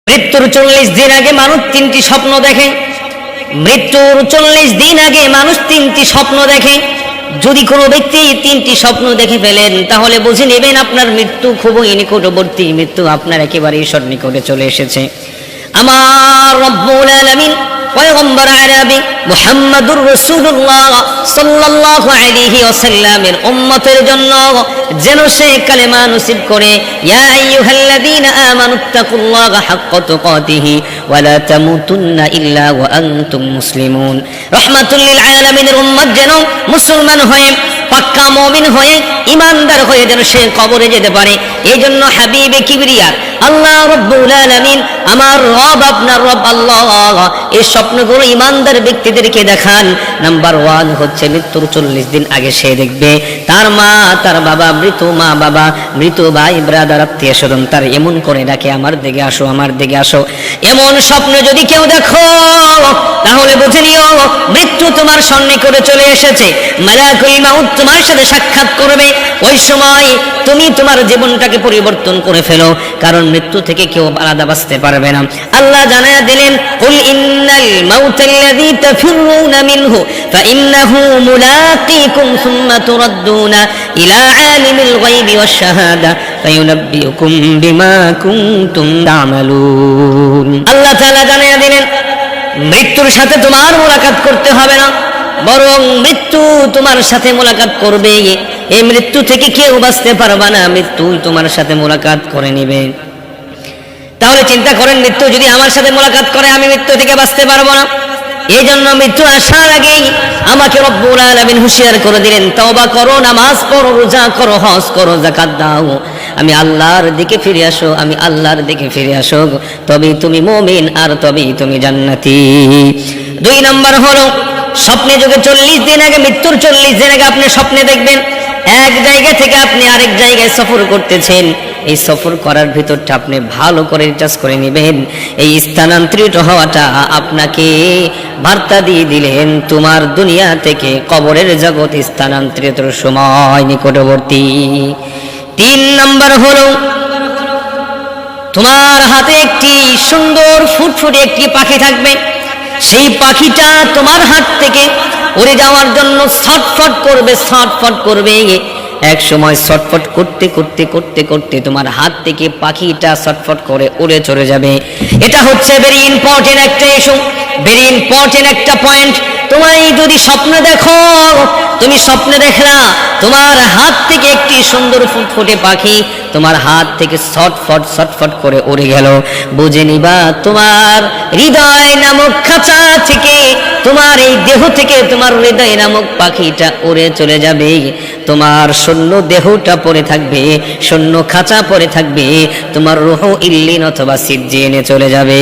মৃত্যুর 40 দিন আগে মানুষ 3টি স্বপ্ন দেখে। মৃত্যুর 40 দিন আগে মানুষ 3টি স্বপ্ন দেখে। যদি কোনো ব্যক্তি 3টি স্বপ্ন দেখে ফেলেন তাহলে বুঝে নেবেন আপনার মৃত্যু খুবই নিকটবর্তী, মৃত্যু আপনার একেবারেই সন্নিকটে চলে এসেছে। আমার রব্বুল আলামিন পয়গম্বর আরবি মুহাম্মদুর রাসূলুল্লাহ সাল্লাল্লাহু আলাইহি ওয়াসাল্লামের উম্মতের জন্য যেন সে কালেমা নসিব করে, ইয়া আইয়ুহাল্লাযীনা আমানুত্তাকুল্লাহা হাক্কা তুকাতিহি ওয়া লা তামুতুন্না ইল্লা ওয়া আনতুম মুসলিমুন। রাহমাতুল লিল আলামিনের উম্মত যেন মুসলমান হয়ে, পাক্কা মুমিন হয়ে, ইমানদার হয়ে যেন সে কবরে যেতে পারে। এই জন্য হাবিবে কিবরিয়া আল্লাহ রব্বুল আলামিন, আমার রব আপনার রব আল্লাহ, এই স্বপ্নগুলো ইমানদার ব্যক্তিদেরকে দেখান। নাম্বার 1 হচ্ছে মৃত্যুর 40 দিন আগে সে দেখবে তার মা, তার বাবা, মৃত মা বাবা, মৃত ভাই ব্রাদার, আত্মীয় স্বজন তার এমন করে ডাকে, আমার দিকে আসো, আমার দিকে আসো। এমন স্বপ্ন যদি কেউ দেখো তাহলে বুঝে নিও মৃত্যু তোমার সন্নিকটে চলে এসেছে। মালাকুল মাউত তোমার সাথে সাক্ষাৎ করবে। ওই সময় তুমি তোমার জীবনটাকে পরিবর্তন করে ফেলো, কারণ মৃত্যু থেকে কেউ আলাদা বাঁচতে পারবে না। আল্লাহ জানায়া দিলেন, কুল ইন্নাল মাউতাল্লাযী তাফিরুনা মিনহু ফাইন্নাহু মুলাকীকুম সুম্মা তুরাদ্দুনা ইলা আলিমিল গায়বি ওয়াশ শাহাদা ফায়ুনাব্বিউকুম বিমা কুনতুম তা'মালুন। আল্লাহ তাআলা জানায়া দিলেন, মৃত্যুর সাথে তোমার মোলাকাত করতে হবে না, বরং মৃত্যু তোমার সাথে মোলাকাত করবে। এই মৃত্যু থেকে কেউ বাঁচতে পারবে না, মৃত্যু তোমার সাথে মোলাকাত করে নেবে। তাহলে চিন্তা করেন, মৃত্যু যদি আমার সাথে মোলাকাত করে আমি মৃত্যু থেকে বাঁচতে পারবো না। এই জন্য মৃত্যু আসার আগেই আমাকে রব্বুল আলামিন হুঁশিয়ার করে দিলেন, তওবা করো, নামাজ পড়ো, রোজা করো, হজ করো, যাকাত দাও, আমি আল্লাহর দিকে ফিরে আসো, আমি আল্লাহর দিকে ফিরে আসো, তবেই তুমি মুমিন আর তবেই তুমি জান্নাতি। 2 নাম্বার হলো স্বপ্নে যুগে 40 দিন আগে, মৃত্যুর 40 দিন আগে আপনি স্বপ্নে দেখবেন এক জায়গা থেকে আপনি আরেক জায়গায় সফর করতেছেন। এই সফর করার ভিতরটা আপনি ভালো করে রিচার্জ করে নেবেন। এই স্থানান্তরিত হওয়াটা আপনাকে বার্তা দিয়ে দিলেন তোমার দুনিয়া থেকে কবরের জগৎ স্থানান্তরিত সময় নিকটবর্তী। 3 নাম্বার হলো তোমার হাতে একটি সুন্দর ফুটফুটে একটি পাখি থাকবে। সেই পাখিটা তোমার হাত থেকে উড়ে যাওয়ার জন্য ছটফট করবে, ছটফট করবে। এক সময় ছটফট করতে করতে করতে করতে তোমার হাত থেকে পাখিটা ছটফট করে উড়ে চলে যাবে। এটা হচ্ছে ভেরি ইম্পর্টেন্ট একটা ইস্যু, ভেরি ইম্পর্টেন্ট একটা পয়েন্ট। তোমায় যদি স্বপ্ন দেখো, তুমি স্বপ্নে দেখলা তোমার হাত থেকে একটি সুন্দর ফুটফুটে পাখি তোমার হাত থেকে ছটফট ছটফট করে উড়ে গেল, বুঝে নিবা তোমার হৃদয় নামক খাঁচা থেকে, তোমার এই দেহ থেকে তোমার হৃদয় নামক পাখিটা উড়ে চলে যাবে। তোমার শূন্য দেহটা পড়ে থাকবে, শূন্য খাঁচা পড়ে থাকবে, তোমার রূহ ইল্লিন অথবা সিজ্জিনে চলে যাবে।